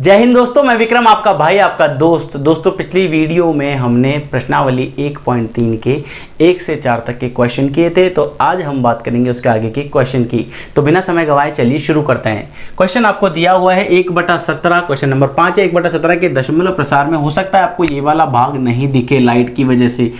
जय हिंद दोस्तों, मैं विक्रम आपका भाई आपका दोस्त। दोस्तों पिछली वीडियो में हमने प्रश्नावली 1.3 के 1 से 4 तक के क्वेश्चन किए थे, तो आज हम बात करेंगे उसके आगे के क्वेश्चन की। तो बिना समय गवाए चलिए शुरू करते हैं। क्वेश्चन आपको दिया हुआ है 1/17, क्वेश्चन नंबर 5 है। 1/17 के दशमलव प्रसार में हो सकता है आपको ये वाला भाग नहीं दिखे लाइट की वजह से,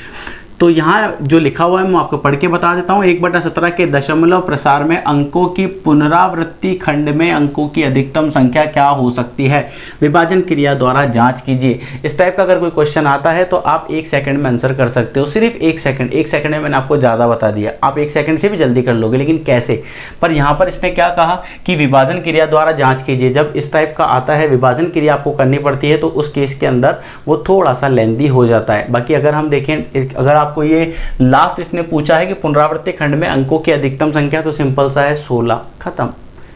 तो यहाँ जो लिखा हुआ है मैं आपको पढ़ के बता देता हूँ। 1/17 के दशमलव प्रसार में अंकों की पुनरावृत्ति खंड में अंकों की अधिकतम संख्या क्या हो सकती है, विभाजन क्रिया द्वारा जांच कीजिए। इस टाइप का अगर कोई क्वेश्चन आता है तो आप 1 सेकंड में आंसर कर सकते हो, सिर्फ 1 सेकंड। 1 सेकंड में मैंने आपको ज़्यादा बता दिया, आप 1 सेकंड से भी जल्दी कर लोगे, लेकिन कैसे। पर यहाँ पर इसने क्या कहा कि विभाजन क्रिया द्वारा जाँच कीजिए। जब इस टाइप का आता है विभाजन क्रिया आपको करनी पड़ती है तो उस केस के अंदर वो थोड़ा सा लेंदी हो जाता है। बाकी अगर हम देखें, अगर आपको ये लास्ट इसने पूछा है कि पुनरावृत्ति खंड में अंकों की अधिकतम संख्या, तो सिंपल सा है 16, खत्म।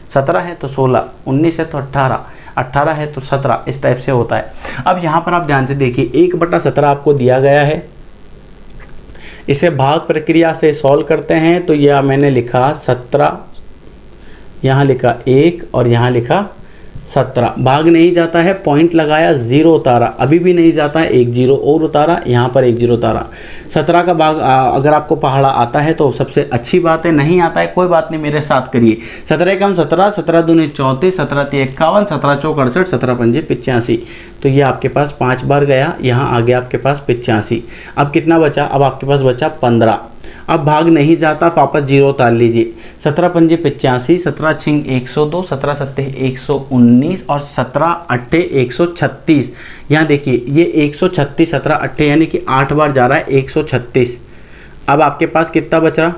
17 है तो 16, 19 है तो 18, 18 है तो 17, इस टाइप से होता है। अब यहाँ पर आप ध्यान से देखिए, 1/17 आपको दिया गया है, इसे भाग प्रक्रिया से सॉल्व करते हैं। तो यह मैंने लिखा 17, यहाँ लिखा 1 और यहाँ लिखा 17। भाग नहीं जाता है, पॉइंट लगाया, 0 उतारा, अभी भी नहीं जाता है, 1 0 और उतारा, यहाँ पर 1 0 उतारा। 17 का भाग अगर आपको पहाड़ा आता है तो सबसे अच्छी बात है, नहीं आता है कोई बात नहीं, मेरे साथ करिए। 17 कम 17, 17 दूनी 34, 17 × 51, 17 × 4 68, 17 × 5 85। तो ये आपके पास 5 बार गया, यहाँ आ गया आपके पास 85। अब कितना बचा, अब आपके पास बचा 15। अब भाग नहीं जाता, वापस 0 उतार लीजिए। 17 × 5 85, 17 × 6 102, 17 × 7 119 और 17 × 8 136। यहाँ देखिए ये 136, 17 × 8 यानी कि 8 बार जा रहा है, 136। अब आपके पास कितना बचा,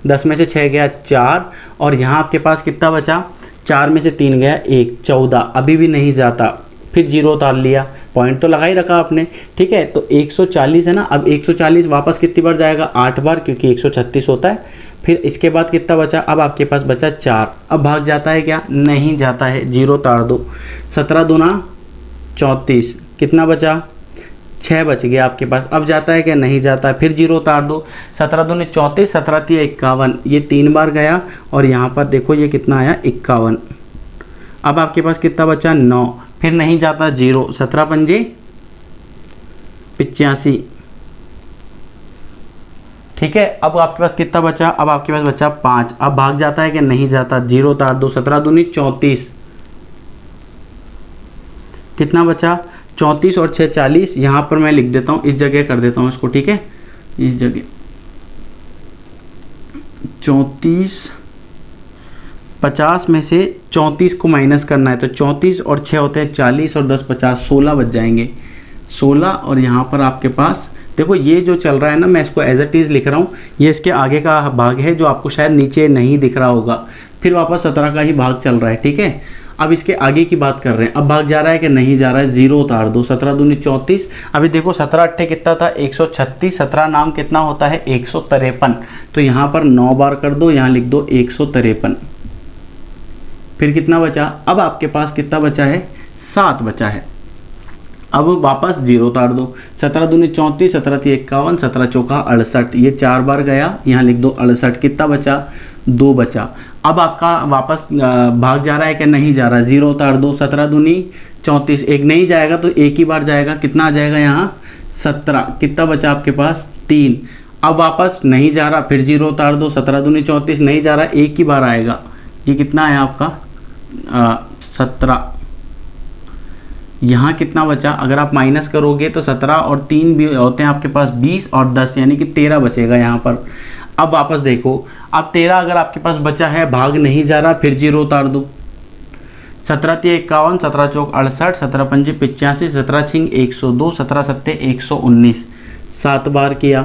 10 में से 6 गया 4, और यहाँ आपके पास कितना बचा, 4 में से 3 गया 1, 14। अभी भी नहीं जाता, फिर 0 उतार लिया, पॉइंट तो लगा ही रखा आपने, ठीक है। तो 140 है ना, अब 140 वापस कितनी बार जाएगा, 8 बार, क्योंकि 136 होता है। फिर इसके बाद कितना बचा, अब आपके पास बचा 4। अब भाग जाता है क्या, नहीं जाता है, 0 उतार दो। 17 दूना 34, कितना बचा, 6 बच गया आपके पास। अब जाता है क्या, नहीं जाता है, फिर 0 उतार दो। 17 दूनी 34, 17 × 3 51, ये 3 बार गया, और यहाँ पर देखो ये कितना आया, 51। अब आपके पास कितना बचा, 9, फिर नहीं जाता, 0। 17 × 5 85, ठीक है। अब आपके पास कितना बचा, अब आपके पास बचा 5। अब भाग जाता है कि नहीं जाता, 0 उतार दो। 17 दूनी 34, कितना बचा, 34 और 6 40। यहाँ पर मैं लिख देता हूँ, इस जगह कर देता हूँ इसको, ठीक है, इस जगह 34, 50 में से 34 को माइनस करना है, तो 34 और 6 होते हैं 40 और 10 50, 16 बच जाएंगे, 16। और यहाँ पर आपके पास देखो ये जो चल रहा है ना, मैं इसको एज इट इज़ लिख रहा हूँ, ये इसके आगे का भाग है जो आपको शायद नीचे नहीं दिख रहा होगा। फिर वापस 17 का ही भाग चल रहा है, ठीक है। अब इसके आगे की बात कर रहे हैं, अब भाग जा रहा है कि नहीं जा रहा है, 0 उतार दो। 17 दूनी 34, अभी देखो 17 × 8 कितना था, 136। 17 नाम कितना होता है, 153। तो यहाँ पर 9 बार कर दो, यहाँ लिख दो 153। फिर कितना बचा, अब आपके पास कितना बचा है, 7 बचा है। अब वापस 0 उतार दो। 17 दूनी 34, 17 × 3 51, 17 × 4 68, ये 4 बार गया, यहाँ लिख दो 68। कितना बचा, 2 बचा। अब आपका वापस भाग जा रहा है कि नहीं जा रहा, 0 उतार दो। 17 दूनी 34, एक नहीं जाएगा तो एक ही बार जाएगा, कितना आ जाएगा यहाँ, 17। कितना बचा आपके पास, 3। अब वापस नहीं जा रहा, फिर 0 उतार दो। 17 दूनी 34, नहीं जा रहा, एक ही बार आएगा, ये कितना है आपका 17। यहाँ कितना बचा, अगर आप माइनस करोगे तो 17 और 3 भी होते हैं आपके पास 20 और 10, यानी कि 13 बचेगा यहाँ पर। अब वापस देखो, अब 13 अगर आपके पास बचा है, भाग नहीं जा रहा, फिर 0 उतार दो। 17 × 3 51, 17 × 4 68, 17 × 5 85, 17 × 6 102, 17 × 7 119, 7 बार किया,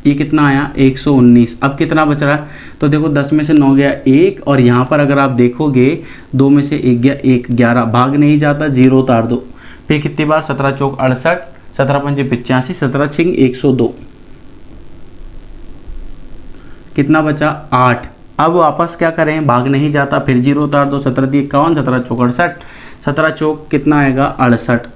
ये कितना आया, 119। अब कितना बच रहा है, तो देखो 10 में से 9 गया 1, और यहाँ पर अगर आप देखोगे 2 में से 1 गया 1, 11। भाग नहीं जाता, 0 उतार दो। फिर कितनी बार, 17 × 4 68, 17 × 5 85, 17 × 6 102, कितना बचा, 8। अब वापस क्या करें, भाग नहीं जाता, फिर 0 उतार दो। 17 × 3 51, 17 × 4 68, 17 × 4 कितना आएगा, 68।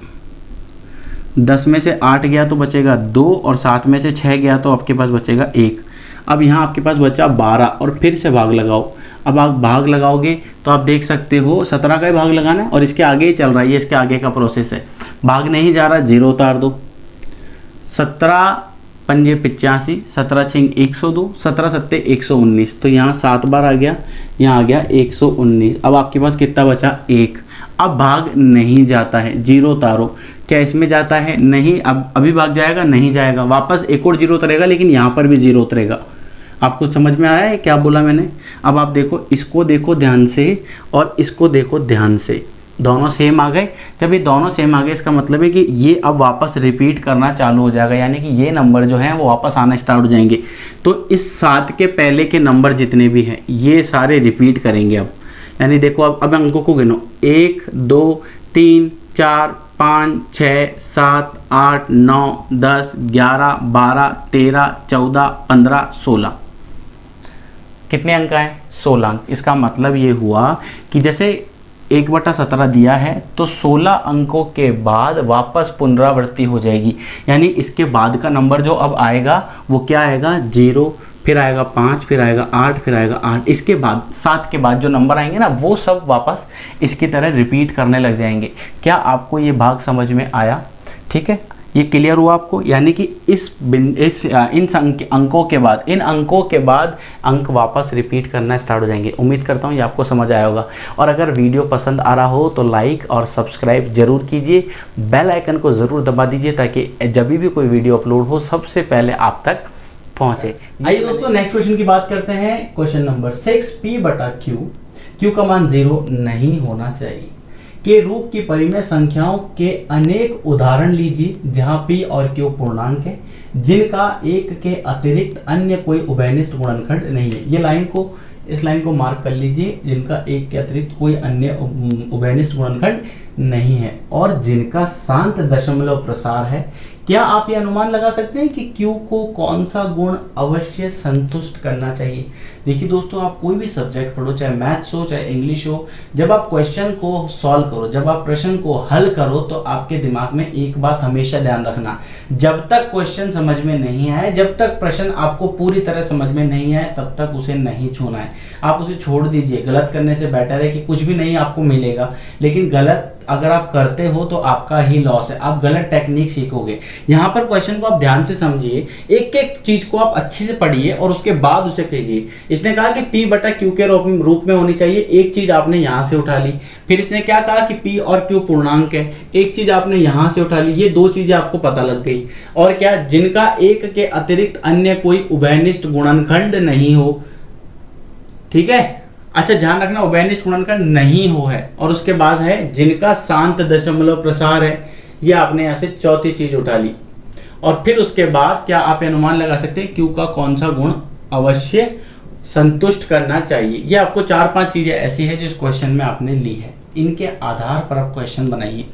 10 में से 8 गया तो बचेगा 2, और 7 में से 6 गया तो आपके पास बचेगा 1। अब यहाँ आपके पास बचा 12, और फिर से भाग लगाओ। अब आप भाग लगाओगे तो आप देख सकते हो 17 का ही भाग लगाना है और इसके आगे ही चल रहा है, ये इसके आगे का प्रोसेस है। भाग नहीं जा रहा, 0 उतार दो। 17 पंजे 85, 17 छिंग 102, 17 सत्ते 119, तो यहाँ 7 बार आ गया, यहाँ आ गया 119। अब आपके पास कितना बचा? 1। अब भाग नहीं जाता है, 0 उतारो। क्या इसमें जाता है? नहीं। अब अभी भाग जाएगा? नहीं जाएगा, वापस एक और 0 उतरेगा, लेकिन यहाँ पर भी 0 उतरेगा। आपको समझ में आया है क्या बोला मैंने? अब आप देखो, इसको देखो ध्यान से और इसको देखो ध्यान से, दोनों सेम आ गए। जब ये दोनों सेम आ गए इसका मतलब है कि ये अब वापस रिपीट करना चालू हो जाएगा, यानी कि ये नंबर जो हैं वो वापस आना स्टार्ट हो जाएंगे। तो इस 7 के पहले के नंबर जितने भी हैं ये सारे रिपीट करेंगे अब। यानी देखो अब अंकों को गिनो, 1 2 3 4 5 6 7 8 9 10 11 12 13 14 15 16। कितने अंक आए? 16 अंक। इसका मतलब ये हुआ कि जैसे 1/17 दिया है तो 16 अंकों के बाद वापस पुनरावृत्ति हो जाएगी। यानी इसके बाद का नंबर जो अब आएगा वो क्या आएगा? 0, फिर आएगा 5, फिर आएगा 8, फिर आएगा 8। इसके बाद 7 के बाद जो नंबर आएंगे ना वो सब वापस इसकी तरह रिपीट करने लग जाएंगे। क्या आपको ये भाग समझ में आया? ठीक है, ये क्लियर हुआ आपको? यानी कि इन अंकों के बाद, इन अंकों के बाद अंक वापस रिपीट करना स्टार्ट हो जाएंगे। उम्मीद करता हूँ ये आपको समझ आया होगा। और अगर वीडियो पसंद आ रहा हो तो लाइक और सब्सक्राइब जरूर कीजिए, बेल आइकन को ज़रूर दबा दीजिए ताकि जब भी कोई वीडियो अपलोड हो सबसे पहले आप तक पहुँचे। आइए दोस्तों नेक्स्ट क्वेश्चन की बात करते हैं। क्वेश्चन नंबर 6, P/Q, Q का मान 0 नहीं होना चाहिए के रूप की परिमेय संख्याओं के अनेक उदाहरण लीजिए जहां P और Q पूर्णांक है जिनका 1 के अतिरिक्त अन्य कोई उभयनिष्ठ गुणनखंड नहीं है। ये लाइन को, इस लाइन को मार्क कर लीजिए, जिनका 1 के अतिरिक्त कोई अन्य उभयनिष्ठ गुणनखंड नहीं है और जिनका शांत दशमलव प्रसार है। क्या आप ये अनुमान लगा सकते हैं कि Q को कौन सा गुण अवश्य संतुष्ट करना चाहिए? देखिए दोस्तों, आप कोई भी सब्जेक्ट पढ़ो, चाहे मैथ्स हो चाहे इंग्लिश हो, जब आप क्वेश्चन को सॉल्व करो, जब आप प्रश्न को हल करो तो आपके दिमाग में एक बात हमेशा ध्यान रखना, जब तक क्वेश्चन समझ में नहीं आए, जब तक प्रश्न आपको पूरी तरह समझ में नहीं आए तब तक उसे नहीं छूना है। आप उसे छोड़ दीजिए। गलत करने से बेटर है कि कुछ भी नहीं आपको मिलेगा, लेकिन गलत अगर आप करते हो तो आपका ही लॉस है, आप गलत टेक्निक सीखोगे। यहाँ पर क्वेश्चन को आप ध्यान से समझिए, एक एक चीज को आप अच्छे से पढ़िए और उसके बाद उसे कीजिए। इसने कहा कि P/Q के रूप में होनी चाहिए, एक चीज आपने यहाँ से उठा ली। फिर इसने क्या कहा कि P और Q पूर्णांक है, एक चीज आपने यहाँ से उठा ली। ये 2 चीजें आपको पता लग गई। और क्या? जिनका 1 के अतिरिक्त अन्य कोई उभयनिष्ठ गुणनखंड नहीं हो। ठीक है, अच्छा ध्यान रखना, उभयनिष्ठ गुणनखंड नहीं हो है। और उसके बाद है जिनका शांत दशमलव प्रसार है, ये आपने यहाँ से चौथी चीज उठा ली। और फिर उसके बाद क्या आप अनुमान लगा सकते हैं Q का कौन सा गुण अवश्य संतुष्ट करना चाहिए। ये आपको 4-5 चीजें ऐसी है जो इस क्वेश्चन में आपने ली है, इनके आधार पर आप क्वेश्चन बनाइए।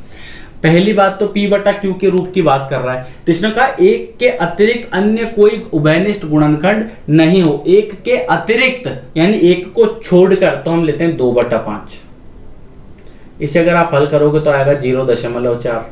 पहली बात तो P/Q के रूप की बात कर रहा है, तो इसने कहा 1 के अतिरिक्त अन्य कोई उभयनिष्ठ गुणनखंड नहीं हो। 1 के अतिरिक्त यानी 1 को छोड़कर, तो हम लेते हैं 2/5। इसे अगर आप हल करोगे तो आएगा 0.4।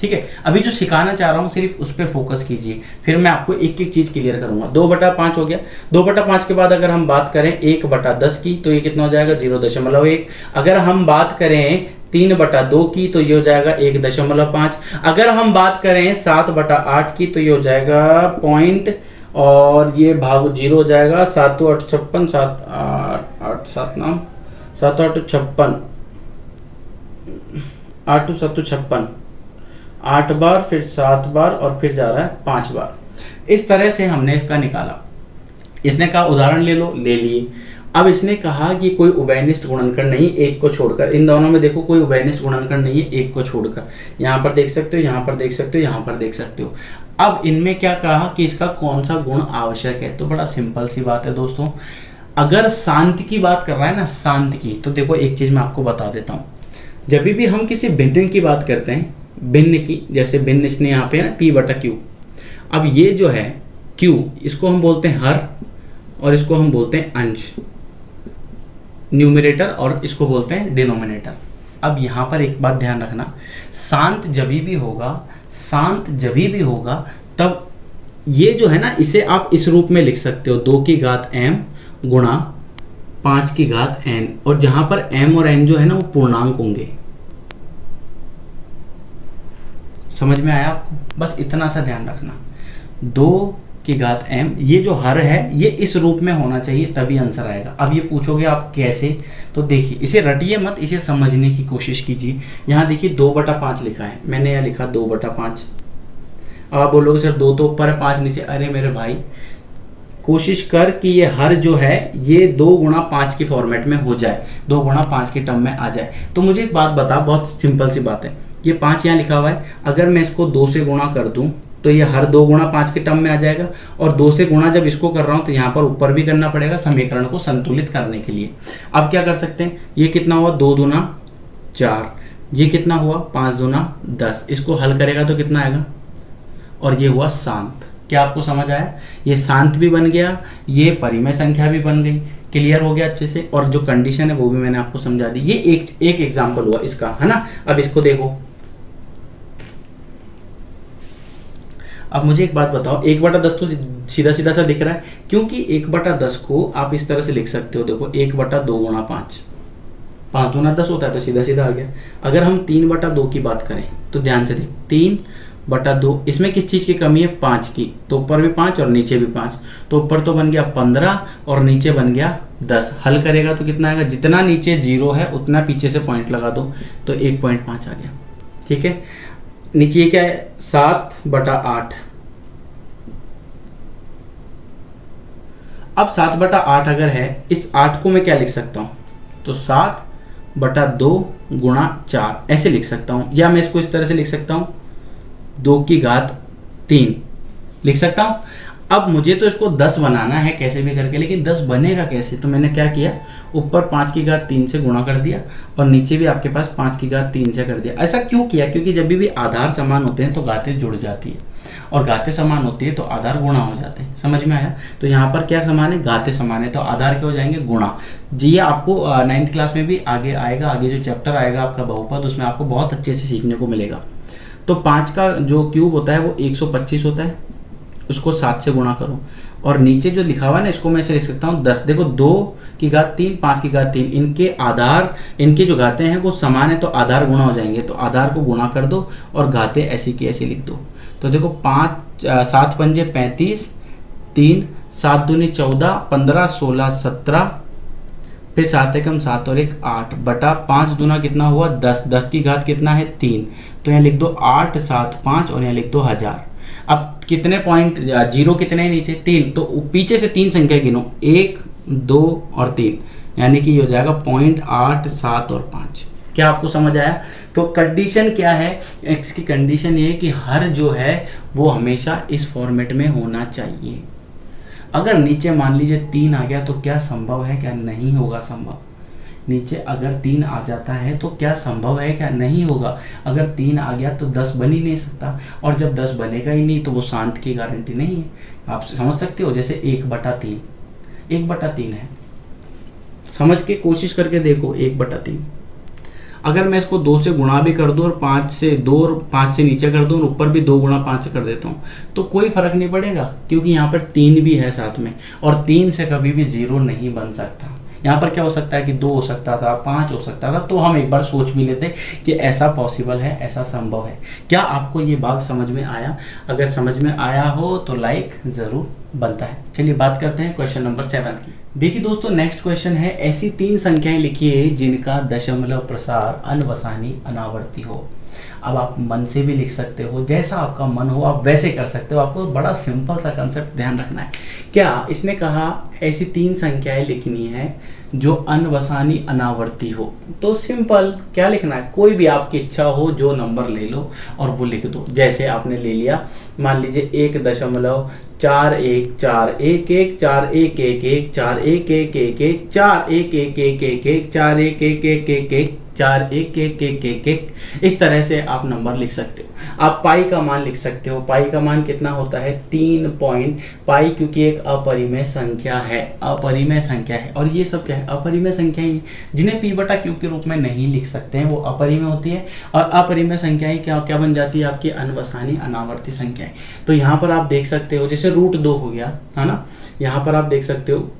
ठीक है, अभी जो सिखाना चाह रहा हूं सिर्फ उस पर फोकस कीजिए, फिर मैं आपको एक एक चीज क्लियर करूंगा। 2/5 हो गया। 2/5 के बाद अगर हम बात करें 1/10 की तो ये कितना हो जाएगा? 0.1। अगर हम बात करें 3/2 की तो ये हो जाएगा 1.5। अगर हम बात करें 7/8 की तो ये हो जाएगा पॉइंट, और ये भाग 0 हो जाएगा। 7 8 56, 7 8 7 9 7 8 56, 8 7 56, 8 बार, फिर 7 बार और फिर जा रहा है 5 बार। इस तरह से हमने इसका निकाला। इसने कहा उदाहरण ले लो, ले लिए। अब इसने कहा कि कोई उभयनिष्ठ गुणनखंड नहीं 1 को छोड़कर। इन दोनों में देखो कोई उभयनिष्ठ गुणनखंड नहीं है 1 को छोड़कर। यहाँ पर देख सकते हो, यहाँ पर देख सकते हो, यहाँ पर देख सकते हो। अब इनमें क्या कहा कि इसका कौन सा गुण आवश्यक है, तो बड़ा सिंपल सी बात है दोस्तों। अगर शांत की बात कर रहा है ना, शांत की, तो देखो एक चीज मैं आपको बता देता हूँ। जब भी हम किसी भिन्न की बात करते हैं, भिन्न की, जैसे भिन्न इसने यहाँ पे है ना P/Q। अब ये जो है Q, इसको हम बोलते हैं हर और इसको हम बोलते हैं अंश, न्यूमरेटर, और इसको बोलते हैं डिनोमिनेटर। अब यहाँ पर एक बात ध्यान रखना, शांत जभी भी होगा, शांत जभी भी होगा तब ये जो है ना, इसे आप इस रूप में लिख सकते हो, 2 की घात m गुणा 5 की घात n, और जहां पर m और n जो है ना वो पूर्णांक होंगे। समझ में आया आपको? बस इतना सा ध्यान रखना, 2 की घात m, ये जो हर है ये इस रूप में होना चाहिए तभी आंसर आएगा। अब ये पूछोगे आप कैसे, तो देखिए इसे रटिए मत, इसे समझने की कोशिश कीजिए। यहाँ देखिए 2/5 लिखा है, मैंने यहाँ लिखा 2/5। अब आप बोलोगे सर 2 तो ऊपर है 5 नीचे, अरे मेरे भाई कोशिश कर कि ये हर जो है ये 2 गुणा 5 की फॉर्मेट में हो जाए, 2 गुणा 5 के टर्म में आ जाए। तो मुझे एक बात बता, बहुत सिंपल सी बात है, ये 5 यहाँ लिखा हुआ है, अगर मैं इसको 2 से गुणा कर दूं तो ये हर 2 गुणा 5 के टर्म में आ जाएगा, और 2 से गुणा जब इसको कर रहा हूं तो यहाँ पर ऊपर भी करना पड़ेगा समीकरण को संतुलित करने के लिए। अब क्या कर सकते हैं, ये कितना हुआ 2 दूना 4, ये कितना हुआ 5 दूना 10, इसको हल करेगा तो कितना आएगा, और ये हुआ शांत। क्या आपको समझ आया? ये शांत भी बन गया, ये परिमेय संख्या भी बन गई। क्लियर हो गया अच्छे से, और जो कंडीशन है वो भी मैंने आपको समझा दी। ये एक एग्जांपल हुआ इसका, है ना। अब इसको देखो, अब मुझे एक बात बताओ, 1/10 तो सीधा सीधा सा दिख रहा है, क्योंकि 1/10 को आप इस तरह से लिख सकते हो, देखो 1/2 गुणा 5, 5 दूना 10 होता है, तो सीधा सीधा आ गया। अगर हम 3/2 की बात करें तो ध्यान से देख, 3/2, इसमें किस चीज की कमी है, 5 की, तो ऊपर भी 5 और नीचे भी 5, तो ऊपर तो बन गया 15 और नीचे बन गया 10। हल करेगा तो कितना आएगा, जितना नीचे 0 है उतना पीछे से पॉइंट लगा दो, तो 1.5 आ गया। ठीक है, नीचे क्या है 7/8। अब 7/8 अगर है, इस 8 को मैं क्या लिख सकता हूं, तो 7/2 गुणा 4 ऐसे लिख सकता हूं, या मैं इसको इस तरह से लिख सकता हूं 2 की घात 3 लिख सकता हूं। अब मुझे तो इसको 10 बनाना है कैसे भी करके, लेकिन 10 बनेगा कैसे, तो मैंने क्या किया, ऊपर 5 की घात 3 से गुणा कर दिया और नीचे भी आपके पास 5 की घात 3 से कर दिया। ऐसा क्यों किया, क्योंकि जब भी आधार समान होते हैं तो घातें जुड़ जाती है, और घातें समान होती है तो आधार गुणा हो जाते हैं। समझ में आया? तो यहाँ पर क्या समान है, घातें समान है, तो आधार क्या हो जाएंगे, गुणा। जी, ये आपको 9th क्लास में भी आगे आएगा, आगे जो चैप्टर आएगा आपका बहुपद, उसमें आपको बहुत अच्छे से सीखने को मिलेगा। तो 5 का जो क्यूब होता है वो 125 होता है, उसको 7 से गुणा करो, और नीचे जो लिखा हुआ है ना इसको मैं ऐसे लिख सकता हूँ 10। देखो 2 की घात 3, 5 की घात 3, इनके आधार, इनके जो घातें हैं वो समान है, तो आधार गुणा हो जाएंगे, तो आधार को गुणा कर दो और घातें ऐसी की ऐसी लिख दो। तो देखो 7 पंजे 35, 3 7 दूनी 14, 15 16 17, फिर 7 एकम 7 और 1 8 बटा 5 दूना कितना हुआ 10, 10 की घात कितना है 3, तो यहाँ लिख दो 8 7 5 और यहाँ लिख दो 1000। अब कितने पॉइंट, 0 कितने नीचे 3, तो पीछे से 3 संख्या गिनो, 1 2 और 3, यानी कि ये हो जाएगा 0.8 7 और 5। क्या आपको समझ आया? तो कंडीशन क्या है, एक्स की कंडीशन ये है कि हर जो है वो हमेशा इस फॉर्मेट में होना चाहिए। अगर नीचे मान लीजिए 3 आ गया तो क्या संभव है, क्या नहीं होगा संभव? नीचे अगर 3 आ जाता है तो क्या संभव है, क्या नहीं होगा? अगर 3 आ गया तो 10 बन ही नहीं सकता, और जब 10 बनेगा ही नहीं तो वो शांत की गारंटी नहीं है। आप समझ सकते हो, जैसे 1/3 है, समझ के कोशिश करके देखो 1/3। अगर मैं इसको 2 से गुणा भी कर दूं और 5 से 2 और 5 से नीचे कर दूं और ऊपर भी 2 गुणा 5 से कर देता हूं तो कोई फर्क नहीं पड़ेगा, क्योंकि यहाँ पर 3 भी है साथ में, और 3 से कभी भी 0 नहीं बन सकता। यहाँ पर क्या हो सकता है कि 2 हो सकता था, 5 हो सकता था, तो हम एक बार सोच भी लेते कि ऐसा पॉसिबल है, ऐसा संभव है। क्या आपको ये बात समझ में आया? अगर समझ में आया हो तो लाइक जरूर बनता है। चलिए बात करते हैं क्वेश्चन नंबर 7 की। देखिए दोस्तों, नेक्स्ट क्वेश्चन है, ऐसी 3 संख्याएं लिखिए जिनका दशमलव प्रसार अनवसानी अनावर्ती हो। अब आप मन से भी लिख सकते हो, जैसा आपका मन हो आप वैसे कर सकते हो। आपको बड़ा सिंपल सा कंसेप्ट ध्यान रखना है। क्या इसने कहा ऐसी 3 संख्याएं लिखनी है जो अनवसानी अनावर्ती हो, तो सिंपल क्या लिखना है, कोई भी आपकी इच्छा हो जो नंबर ले लो और वो लिख दो। जैसे आपने ले लिया, मान लीजिए 1.414141414141414141414141414141414141414141414141414141414141414141414141414141414141414141414141414141414141414141414141414141414141414141414141414141414141414141414141414141414141414141414141414141414141414141414141414141414141414141414141414141414141414141414141414141414141414141414141414141414141414141414141414141414141414141414141414141414141414141414141414141414141414141414141414141414141414141414141414141414141414141414141414141414141414141414141414141414141414141414141414141414141414141414141414141414141414141414141414141414141414141414141ब् इस तरह से आप नंबर लिख सकते हो। आप पाई का मान लिख सकते हो। पाई का मान कितना होता है 3 पॉइंट पाई, क्योंकि एक अपरिमेय संख्या है, अपरिमेय संख्या है। और ये सब क्या है, अपरिमेय संख्याएं, जिन्हें p/q के रूप में नहीं लिख सकते हैं, वो अपरिमेय होती है। और अपरिमेय संख्याएं क्या क्या बन जाती है, आपकी अनवसानी अनावर्ती संख्याएं। तो यहाँ पर आप देख सकते हो, जैसे √2 हो गया, है ना। यहाँ पर आप देख सकते हो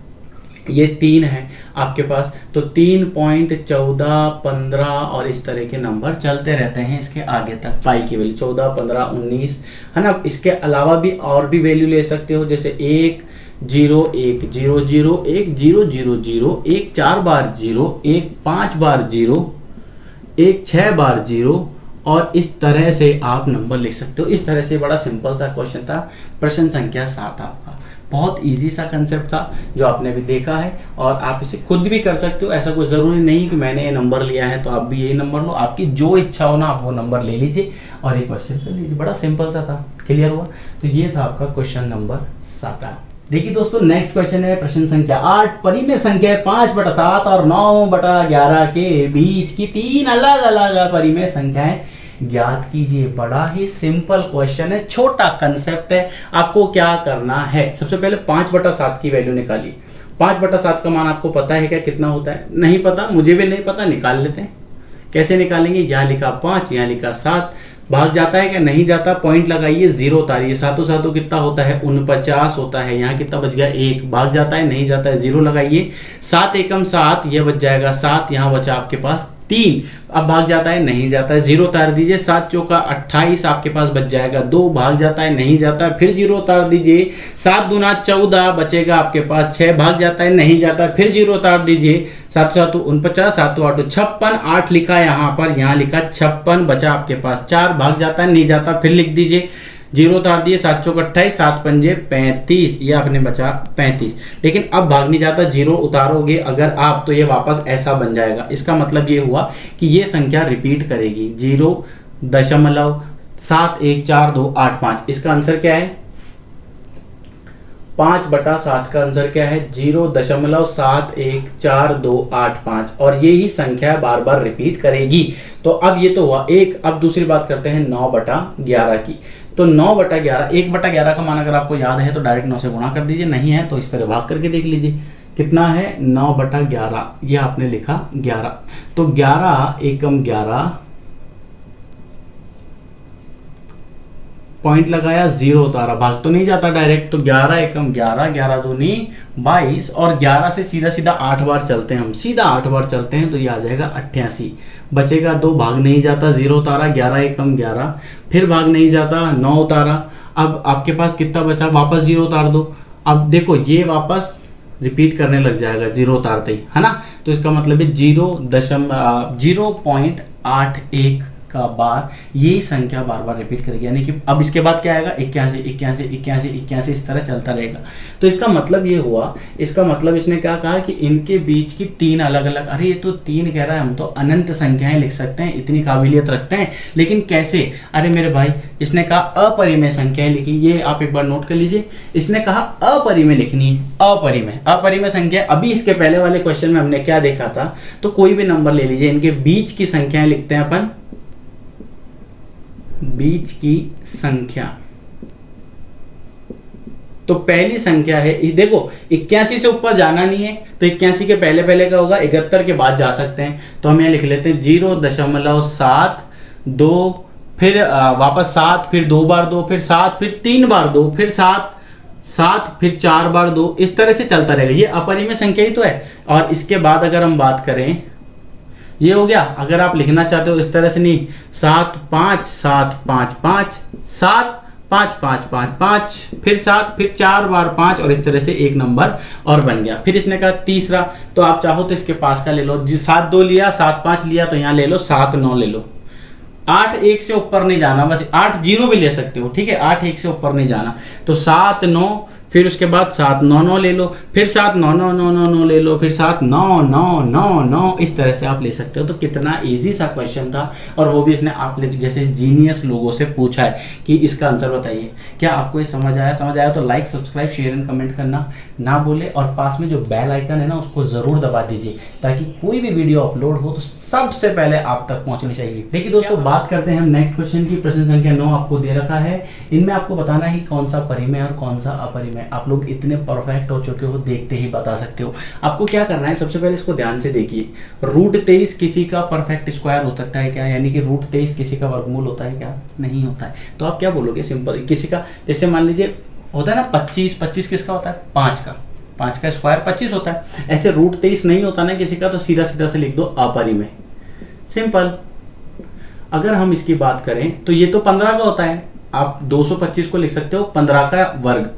ये 3 है आपके पास, तो 3.14, 15 और इस तरह के नंबर चलते रहते हैं इसके आगे तक। पाई की वैल्यू 14, 15, 19 है ना। इसके अलावा भी और भी वैल्यू ले सकते हो, जैसे 1 0 1 0 0 1 0 0 0 1 4 बार 0 1 5 बार 0 1 6 बार 0 और इस तरह से आप नंबर लिख सकते हो। इस तरह से बड़ा सिंपल सा क्वेश्चन था, प्रश्न संख्या 7 आपका। बहुत इजी सा कंसेप्ट था जो आपने भी देखा है, और आप इसे खुद भी कर सकते हो। ऐसा कोई ज़रूरी नहीं कि मैंने ये नंबर लिया है तो आप भी यही नंबर लो, आपकी जो इच्छा हो ना आप वो नंबर ले लीजिए और ये क्वेश्चन कर लीजिए। बड़ा सिंपल सा था, क्लियर हुआ। तो ये था आपका क्वेश्चन नंबर 7। देखिए दोस्तों, नेक्स्ट क्वेश्चन है प्रश्न संख्या 8। परिमेय संख्या 5/7 और 9/11 के बीच की 3 अलग अलग परिमेय संख्याएं ज्ञात कीजिए। बड़ा ही सिंपल क्वेश्चन है, छोटा कंसेप्ट है। आपको क्या करना है, सबसे पहले 5/7 की वैल्यू निकालिए। 5/7 का मान आपको पता है क्या, कितना होता है? नहीं पता, मुझे भी नहीं पता, निकाल लेते हैं। कैसे निकालेंगे, यहाँ लिखा 5, यहाँ लिखा 7, भाग जाता है क्या? नहीं जाता, पॉइंट लगाइए, 0 उतारिए। 7 7 कितना होता है? 49 होता है। यहाँ कितना बच गया? 1, भाग जाता है, नहीं जाता है, 0 लगाइए। 7 एकम 7, ये बच जाएगा 7, यहाँ बचा आपके पास 3, अब भाग जाता है, नहीं जाता है, 0 उतार दीजिए। 7 चौका 28, आपके पास बच जाएगा 2, भाग जाता है, नहीं जाता है, फिर 0 उतार दीजिए। 7 दूना 14, बचेगा आपके पास 6, भाग जाता है, नहीं जाता, फिर 0 उतार दीजिए। 7 7 49, 7 8 56, 8 लिखा यहाँ पर, यहाँ लिखा 56, बचा आपके पास 4, भाग जाता है, नहीं जाता, फिर लिख दीजिए। 0 उतार दिए, 7 चौक 28, 7 पंजे 35, ये आपने बचा 35। लेकिन अब भाग नहीं जाता, 0 उतारोगे अगर आप तो ये वापस ऐसा बन जाएगा। इसका मतलब ये हुआ कि ये संख्या रिपीट करेगी, 0.714285। इसका आंसर क्या है? 5/7 का आंसर क्या है? 0.714285, और यही संख्या बार बार रिपीट करेगी। तो अब ये तो हुआ एक। अब दूसरी बात करते हैं 9/11 की। तो 9/11, 1/11 का मान अगर आपको याद है तो डायरेक्ट 9 से गुणा कर दीजिए, नहीं है तो इस तरह भाग करके देख लीजिए कितना है। 9/11, ये आपने लिखा 11, तो 11 एकम 11, पॉइंट लगाया, 0 उतारा, भाग तो नहीं जाता डायरेक्ट, तो 11 एकम 11, 11 दूनी 22, और 11 से सीधा सीधा 8 बार चलते हैं हम, सीधा 8 बार चलते हैं तो ये आ जाएगा 88, बचेगा 2, भाग नहीं जाता, 0 उतारा, 11 एकम 11, फिर भाग नहीं जाता, 9 उतारा, अब आपके पास कितना बचा, वापस 0 उतार दो। अब देखो ये वापस रिपीट करने लग जाएगा 0 उतारते ही, है ना। तो इसका मतलब है 0.81 का बार यही संख्या बार बार रिपीट करेगी, यानी कि अब इसके बाद क्या आएगा? 81 81 81 81, इस तरह चलता रहेगा। तो इसका मतलब ये हुआ, इसका मतलब इसने क्या कहा कि इनके बीच की 3 अलग अलग, अरे ये तो 3 कह रहा है, हम तो अनंत संख्याएं लिख सकते हैं, इतनी काबिलियत रखते हैं, लेकिन कैसे? अरे मेरे भाई, इसने कहा अपरिमेय संख्याएं लिखी, ये आप एक बार नोट कर लीजिए। इसने कहा अपरिमेय लिखनी है, अपरिमेय संख्या। अभी इसके पहले वाले क्वेश्चन में हमने क्या देखा था, तो कोई भी नंबर ले लीजिए, इनके बीच की संख्याएं लिखते हैं अपन, बीच की संख्या। तो पहली संख्या है, देखो 81 से ऊपर जाना नहीं है, तो 81 के पहले पहले का होगा, 71 के बाद जा सकते हैं। तो हम यहां लिख लेते हैं 0.72, फिर वापस 7, फिर 2 बार 2, फिर 7, फिर 3 बार 2, फिर 7 7, फिर 4 बार 2, इस तरह से चलता रहेगा। ये अपरिमेय संख्या ही तो है। और इसके बाद अगर हम बात करें, ये हो गया। अगर आप लिखना चाहते हो इस तरह से नहीं, 7 5 7 5 5 7 5 5 5 5, फिर 7, फिर 4 बार 5, और इस तरह से एक नंबर और बन गया। फिर इसने कहा तीसरा, तो आप चाहो तो इसके पास का ले लो, 7 2 लिया, 7 5 लिया, तो यहाँ ले लो 7 9 ले लो। 8 1 से ऊपर नहीं जाना, बस 8 0 भी ले सकते हो, ठीक है, 8 1 से ऊपर नहीं जाना। तो 7 9, फिर उसके बाद 7 9 9 ले लो, फिर 7 9 9 9 9 9 ले लो, फिर 7 9 9 9 9, इस तरह से आप ले सकते हो। तो कितना इजी सा क्वेश्चन था, और वो भी इसने आप जैसे जीनियस लोगों से पूछा है कि इसका आंसर बताइए। क्या आपको ये समझ आया तो like subscribe share and comment करना ना भूले, और पास में जो बेल आइकन है ना उसको जरूर दबा दीजिए, ताकि कोई भी वीडियो अपलोड हो तो सबसे पहले आप तक पहुंचनी चाहिए। देखिए दोस्तों, बात करते हैं हम नेक्स्ट क्वेश्चन की। प्रश्न संख्या 9 आपको दे रखा है, इनमें आपको बताना है कौन सा परिमेय और कौन सा अपरिमेय। आप लोग इतने परफेक्ट हो चुके हो, देखते ही बता सकते हो। आपको क्या करना है, सबसे पहले इसको ध्यान से देखिए। √23 किसी का परफेक्ट स्क्वायर हो सकता है क्या? यानी कि √23 किसी का वर्गमूल होता है क्या? नहीं होता है। तो आप क्या बोलोगे? सिंपल, किसी का, जैसे मान लीजिए होता है ना 25 किसका होता है? 5 का। 5 का स्क्वायर 25 होता है। ऐसे रूट 23 नहीं होता ना किसी का, तो सीधा सीधा से लिख दो अपरिमेय, सिंपल। अगर हम इसकी बात करें तो ये तो 15 का होता है, आप 225 को लिख सकते हो 15 का वर्ग,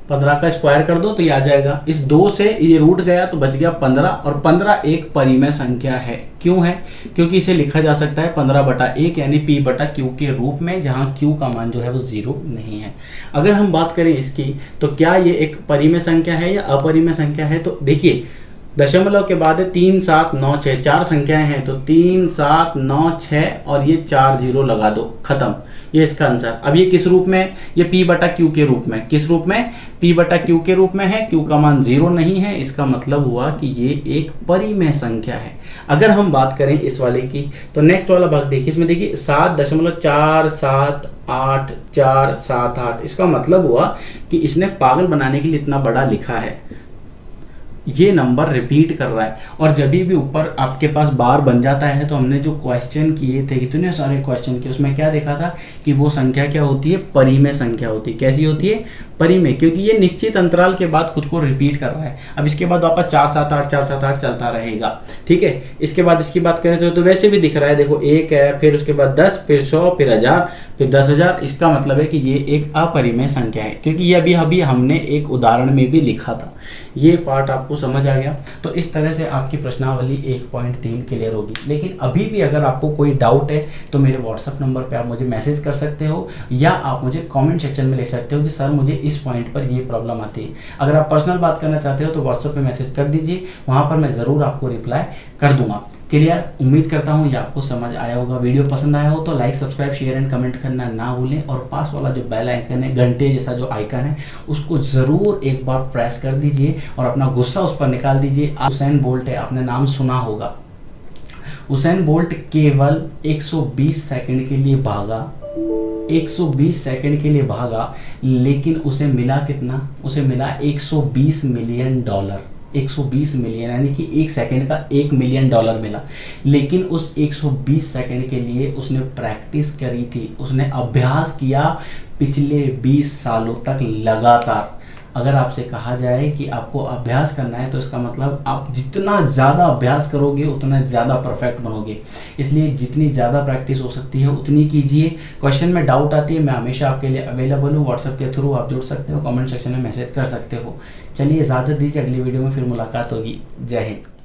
15 का स्क्वायर कर दो तो ये आ जाएगा। इस 2 से ये रूट गया तो बच गया 15, और 15 एक परिमेय संख्या है। क्यों है? क्योंकि इसे लिखा जा सकता है 15/1 यानी p/q के रूप में, जहां q का मान जो है वो 0 नहीं है। अगर हम बात करें इसकी तो क्या ये एक परिमेय संख्या है या अपरिमेय संख्या है? तो देखिए दशमलव के बाद 3 7 9 6 4 संख्याएं हैं, तो 3 7 9 6 और ये 4 0 लगा दो, खत्म। ये इसका आंसर। अब ये किस रूप में? ये p/q के रूप में। किस रूप में? p/q के रूप में है। q का मान 0 नहीं है, इसका मतलब हुआ कि ये एक परिमेय संख्या है। अगर हम बात करें इस वाले की तो नेक्स्ट वाला भाग देखिए, इसमें देखिए 7.478 इसका मतलब हुआ कि इसने पागल बनाने के लिए इतना बड़ा लिखा है, ये नंबर रिपीट कर रहा है। और जब भी ऊपर आपके पास बार बन जाता है तो हमने जो क्वेश्चन किए थे, इतने सारे क्वेश्चन किए, उसमें क्या देखा था कि वो संख्या क्या होती है? परिमेय संख्या होती है। कैसी होती है? परिमेय, क्योंकि ये निश्चित अंतराल के बाद खुद को रिपीट कर रहा है। अब इसके बाद वापस 4 7 8 4 7 8 चलता रहेगा, ठीक है। इसके बाद इसकी बात करें तो वैसे भी दिख रहा है, देखो 1 है, फिर उसके बाद 10, फिर 100, फिर 1000, फिर 10,000। इसका मतलब है कि ये एक अपरिमेय संख्या है, क्योंकि ये अभी हमने एक उदाहरण में भी लिखा था। ये पार्ट आपको समझ आ गया। तो इस तरह से आपकी प्रश्नावली 1.3 क्लियर होगी। लेकिन अभी भी अगर आपको कोई डाउट है तो मेरे व्हाट्सएप नंबर पे आप मुझे मैसेज कर सकते हो, या आप मुझे कमेंट सेक्शन में लिख सकते हो कि सर मुझे इस पॉइंट पर ये प्रॉब्लम आती है। अगर आप पर्सनल बात करना चाहते हो तो व्हाट्सएप पे मैसेज कर दीजिए, वहां पर मैं ज़रूर आपको रिप्लाई कर दूंगा। क्लियर? उम्मीद करता हूँ ये आपको समझ आया होगा। वीडियो पसंद आया हो तो like, subscribe, share and comment करना ना भूलें, और पास वाला जो बेल आइकन है, घंटे जैसा जो आइकन है, उसको ज़रूर एक बार प्रेस कर दीजिए और अपना गुस्सा उस पर निकाल दीजिए। उसेन बोल्ट है, आपने नाम सुना होगा। उसेन बोल्ट केवल 120 सेकंड के लिए भागा, 120 सेकंड के लिए भागा, लेकिन उसे मिला कितना? उसे मिला $120 मिलियन। 120 मिलियन यानी कि 1 सेकंड का $1 मिलियन मिला। लेकिन उस 120 सेकंड के लिए उसने प्रैक्टिस करी थी, उसने अभ्यास किया पिछले 20 सालों तक लगातार। अगर आपसे कहा जाए कि आपको अभ्यास करना है तो इसका मतलब आप जितना ज़्यादा अभ्यास करोगे उतना ज़्यादा परफेक्ट बनोगे। इसलिए जितनी ज़्यादा प्रैक्टिस हो सकती है उतनी कीजिए। क्वेश्चन में डाउट आती है, मैं हमेशा आपके लिए अवेलेबल हूँ। व्हाट्सएप के थ्रू आप जुड़ सकते हो, कमेंट सेक्शन में मैसेज कर सकते हो। चलिए इजाज़त दीजिए, अगली वीडियो में फिर मुलाकात होगी। जय हिंद।